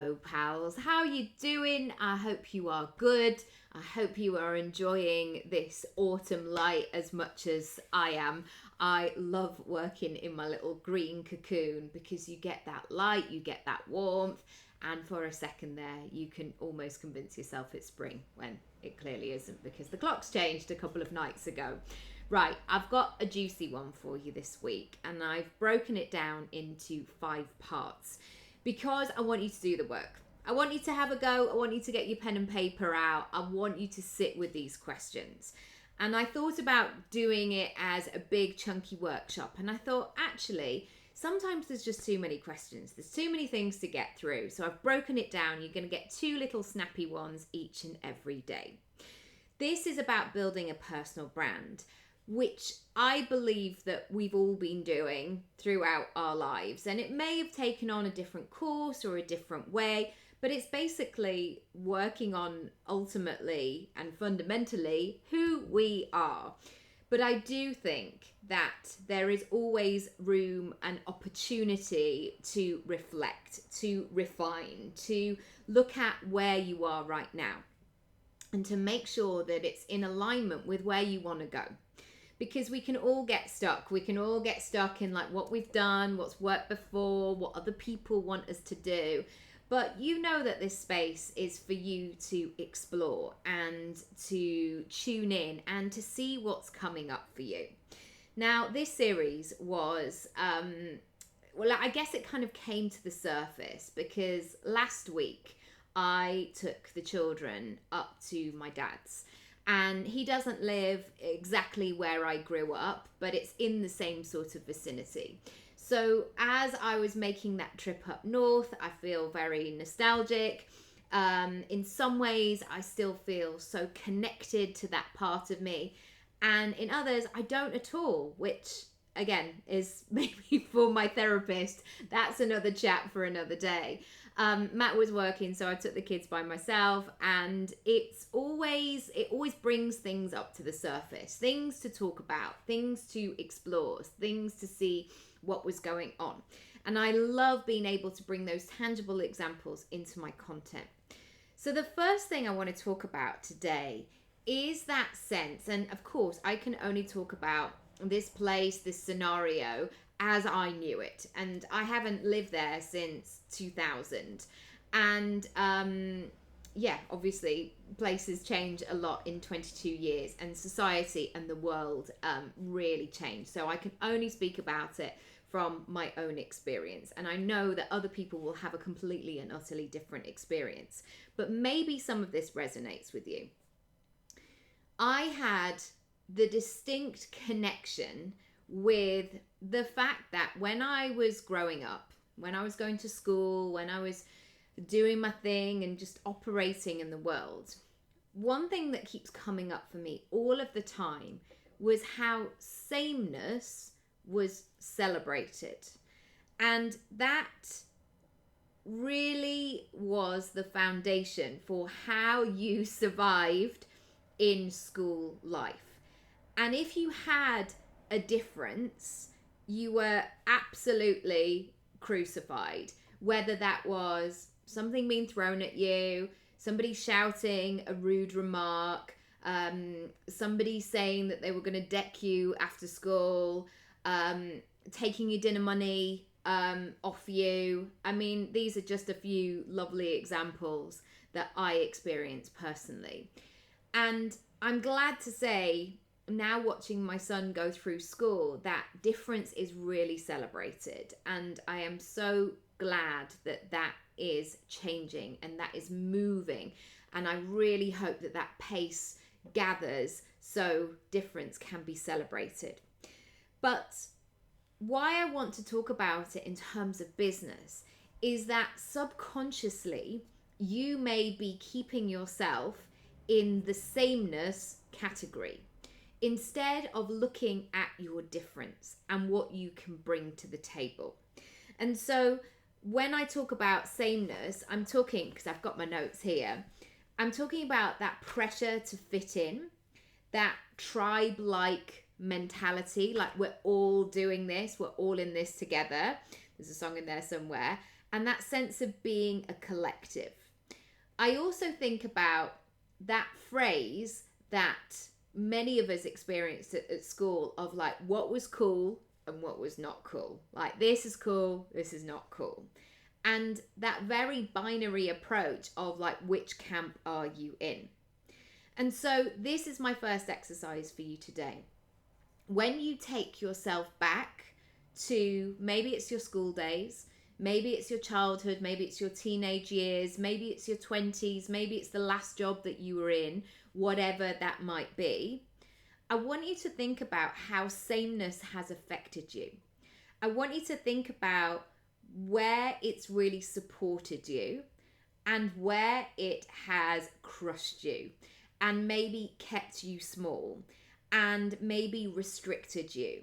Hello pals, how are you doing? I hope you are good. I hope you are enjoying this autumn light as much as I am. I love working in my little green cocoon because you get that light, you get that warmth, and for a second there you can almost convince yourself it's spring when it clearly isn't because the clock's changed a couple of nights ago. Right, I've got a juicy one for you this week and I've broken it down into 5 parts because I want you to do the work. I want you to have a go. I want you to get your pen and paper out. I want you to sit with these questions. And I thought about doing it as a big chunky workshop. And I thought, actually, sometimes there's just too many questions. There's too many things to get through. So I've broken it down. You're going to get 2 little snappy ones each and every day. This is about building a personal brand, which I believe that we've all been doing throughout our lives. And it may have taken on a different course or a different way, but it's basically working on ultimately and fundamentally who we are. But I do think that there is always room and opportunity to reflect, to refine, to look at where you are right now and to make sure that it's in alignment with where you want to go. Because we can all get stuck. We can all get stuck in like what we've done, what's worked before, what other people want us to do. But you know that this space is for you to explore and to tune in and to see what's coming up for you. Now, this series was, I guess it kind of came to the surface because last week I took the children up to my dad's. And he doesn't live exactly where I grew up, but it's in the same sort of vicinity. So as I was making that trip up north, I feel very nostalgic. In some ways, I still feel so connected to that part of me. And in others, I don't at all, which again is maybe for my therapist. That's another chat for another day. Matt was working, so I took the kids by myself, and it always brings things up to the surface, things to talk about, things to explore, things to see what was going on. And I love being able to bring those tangible examples into my content. So the first thing I want to talk about today is that sense, and of course I can only talk about this place, this scenario as I knew it, and I haven't lived there since 2000. And obviously places change a lot in 22 years, and society and the world really changed. So I can only speak about it from my own experience, and I know that other people will have a completely and utterly different experience, but maybe some of this resonates with you. I had the distinct connection with the fact that when I was growing up, when I was going to school, when I was doing my thing and just operating in the world, one thing that keeps coming up for me all of the time was how sameness was celebrated. And that really was the foundation for how you survived in school life. And if you had a difference, you were absolutely crucified, whether that was something being thrown at you, somebody shouting a rude remark, somebody saying that they were going to deck you after school, taking your dinner money off you. I mean, these are just a few lovely examples that I experienced personally. And I'm glad to say, now watching my son go through school, that difference is really celebrated. And I am so glad that that is changing and that is moving. And I really hope that that pace gathers so difference can be celebrated. But why I want to talk about it in terms of business is that subconsciously you may be keeping yourself in the sameness category, instead of looking at your difference and what you can bring to the table. And so when I talk about sameness, I'm talking, because I've got my notes here, I'm talking about that pressure to fit in, that tribe-like mentality, like we're all doing this, we're all in this together. There's a song in there somewhere. and that sense of being a collective. I also think about that phrase that many of us experienced at school of like what was cool and what was not cool. Like this is cool, this is not cool. And that very binary approach of like which camp are you in? And so this is my first exercise for you today. When you take yourself back to maybe it's your school days, maybe it's your childhood, maybe it's your teenage years, maybe it's your 20s, maybe it's the last job that you were in, whatever that might be, I want you to think about how sameness has affected you. I want you to think about where it's really supported you and where it has crushed you and maybe kept you small and maybe restricted you.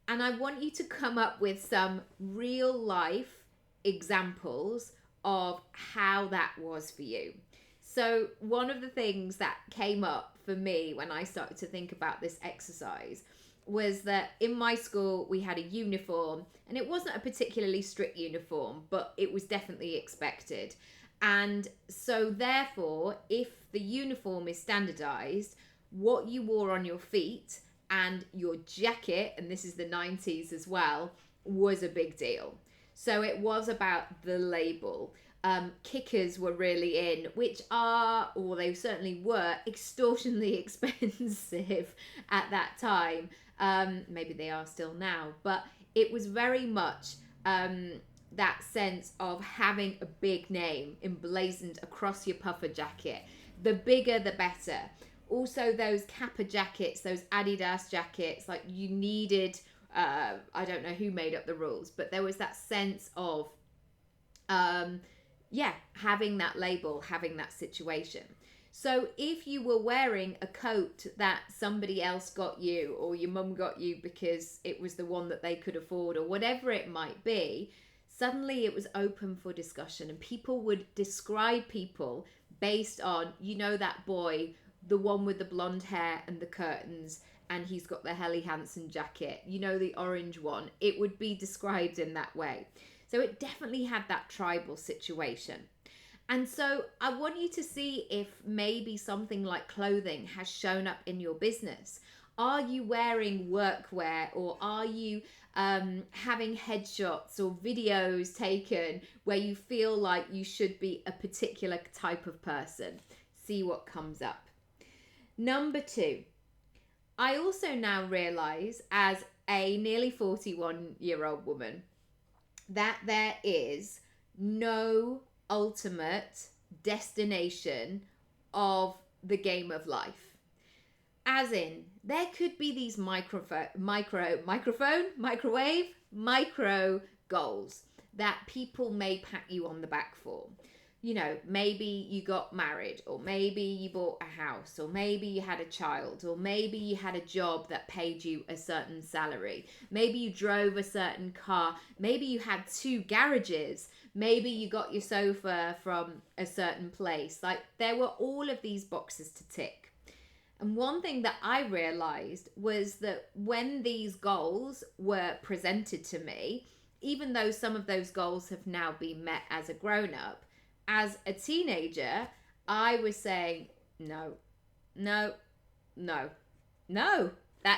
And I want you to come up with some real life examples of how that was for you. So one of the things that came up for me when I started to think about this exercise was that in my school we had a uniform, and it wasn't a particularly strict uniform, but it was definitely expected. And so therefore, if the uniform is standardized, what you wore on your feet and your jacket, and this is the 90s as well, was a big deal. So it was about the label. Kickers were really in, which are, or they certainly were, extortionately expensive at that time. Maybe they are still now, but it was very much that sense of having a big name emblazoned across your puffer jacket. The bigger, the better. Also, those Kappa jackets, those Adidas jackets, like you needed, I don't know who made up the rules, but there was that sense of, having that label, having that situation. So if you were wearing a coat that somebody else got you or your mum got you because it was the one that they could afford or whatever it might be, suddenly it was open for discussion and people would describe people based on, you know, that boy, the one with the blonde hair and the curtains, and he's got the Helly Hansen jacket, you know, the orange one. It would be described in that way. So it definitely had that tribal situation. And so I want you to see if maybe something like clothing has shown up in your business. Are you wearing workwear, or are you having headshots or videos taken where you feel like you should be a particular type of person? See what comes up. Number 2, I also now realize as a nearly 41-year-old woman that there is no ultimate destination of the game of life. As in, there could be these micro goals that people may pat you on the back for. You know, maybe you got married, or maybe you bought a house, or maybe you had a child, or maybe you had a job that paid you a certain salary. Maybe you drove a certain car. Maybe you had 2 garages. Maybe you got your sofa from a certain place. Like, there were all of these boxes to tick. And one thing that I realized was that when these goals were presented to me, even though some of those goals have now been met as a grown-up, as a teenager, I was saying, no, that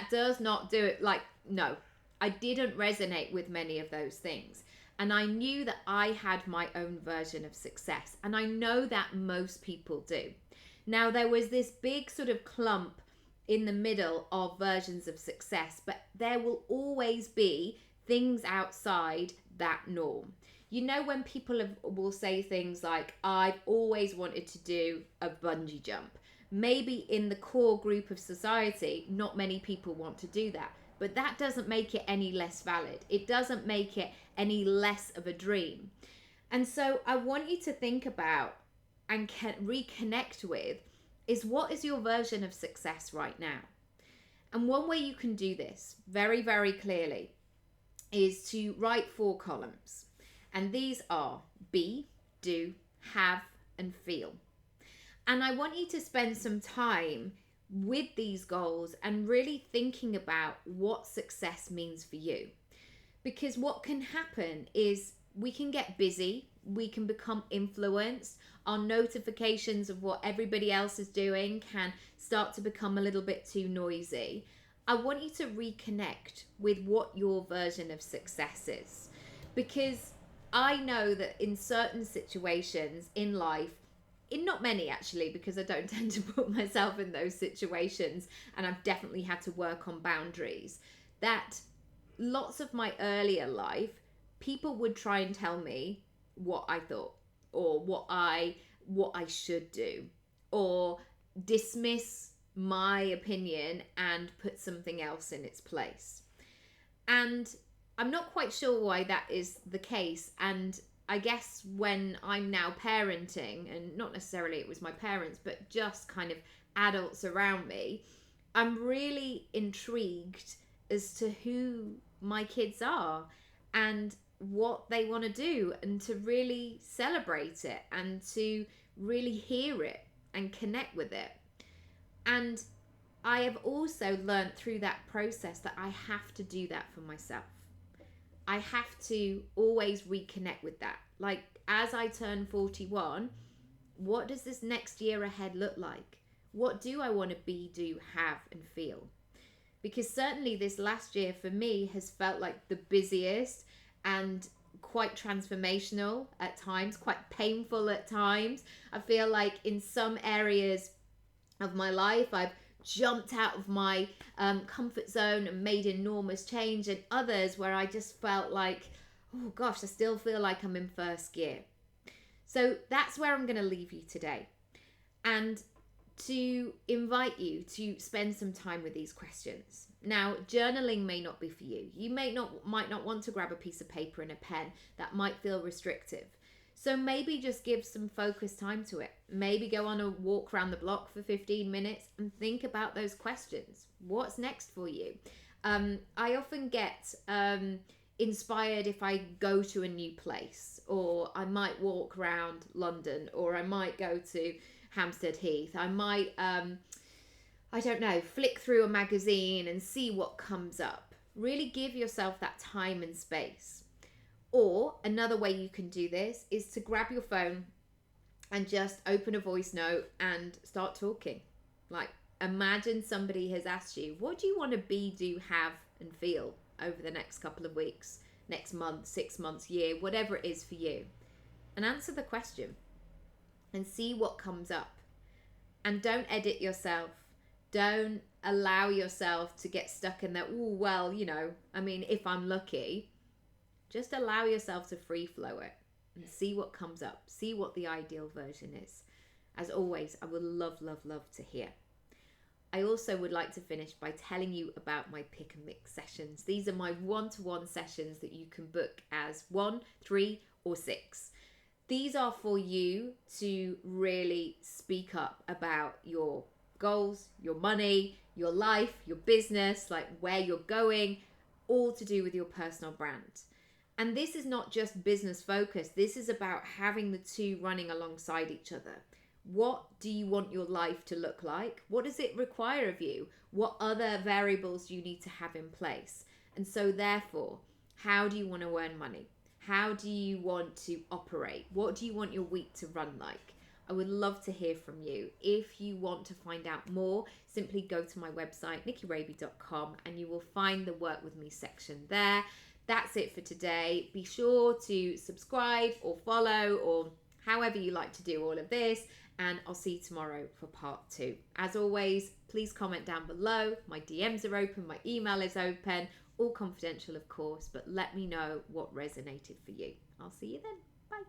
does not do it. Like, no, I didn't resonate with many of those things. And I knew that I had my own version of success. And I know that most people do. Now, there was this big sort of clump in the middle of versions of success, but there will always be things outside that norm. You know, when people will say things like, I've always wanted to do a bungee jump. Maybe in the core group of society, not many people want to do that. But that doesn't make it any less valid. It doesn't make it any less of a dream. And so I want you to think about and reconnect with is, what is your version of success right now? And one way you can do this very, very clearly is to write 4 columns. And these are be, do, have, and feel. And I want you to spend some time with these goals and really thinking about what success means for you. Because what can happen is we can get busy, we can become influenced. Our notifications of what everybody else is doing can start to become a little bit too noisy. I want you to reconnect with what your version of success is, because I know that in certain situations in life, in not many actually, because I don't tend to put myself in those situations, and I've definitely had to work on boundaries, that lots of my earlier life, people would try and tell me what I thought, or what I should do, or dismiss my opinion and put something else in its place. And I'm not quite sure why that is the case. And I guess when I'm now parenting, and not necessarily it was my parents, but just kind of adults around me, I'm really intrigued as to who my kids are and what they want to do, and to really celebrate it and to really hear it and connect with it. And I have also learned through that process that I have to do that for myself. I have to always reconnect with that. Like, as I turn 41, what does this next year ahead look like? What do I want to be, do, have, and feel? Because certainly this last year for me has felt like the busiest and quite transformational at times, quite painful at times. I feel like in some areas of my life, I've jumped out of my comfort zone and made enormous change, and others where I just felt like, oh gosh, I still feel like I'm in first gear. So that's where I'm going to leave you today, and to invite you to spend some time with these questions. Now, journaling may not be for you. You might not want to grab a piece of paper and a pen. That might feel restrictive. So maybe just give some focused time to it. Maybe go on a walk around the block for 15 minutes and think about those questions. What's next for you? I often get inspired if I go to a new place, or I might walk around London, or I might go to Hampstead Heath. I might, I don't know, flick through a magazine and see what comes up. Really give yourself that time and space. Or another way you can do this is to grab your phone and just open a voice note and start talking. Like, imagine somebody has asked you, what do you want to be, do, have, and feel over the next couple of weeks, next month, 6 months, year, whatever it is for you. And answer the question and see what comes up. And don't edit yourself. Don't allow yourself to get stuck in that, oh, well, you know, I mean, if I'm lucky. Just allow yourself to free flow it and see what comes up. See what the ideal version is. As always, I would love, love, love to hear. I also would like to finish by telling you about my pick and mix sessions. These are my one-to-one sessions that you can book as 1, 3, or 6. These are for you to really speak up about your goals, your money, your life, your business, like where you're going, all to do with your personal brand. And this is not just business focused. This is about having the two running alongside each other. What do you want your life to look like? What does it require of you? What other variables do you need to have in place? And so therefore, how do you want to earn money? How do you want to operate? What do you want your week to run like? I would love to hear from you. If you want to find out more, simply go to my website, nickyraby.com, and you will find the Work With Me section there. That's it for today. Be sure to subscribe or follow, or however you like to do all of this, and I'll see you tomorrow for part 2. As always, please comment down below. My DMs are open, my email is open, all confidential of course, but let me know what resonated for you. I'll see you then. Bye.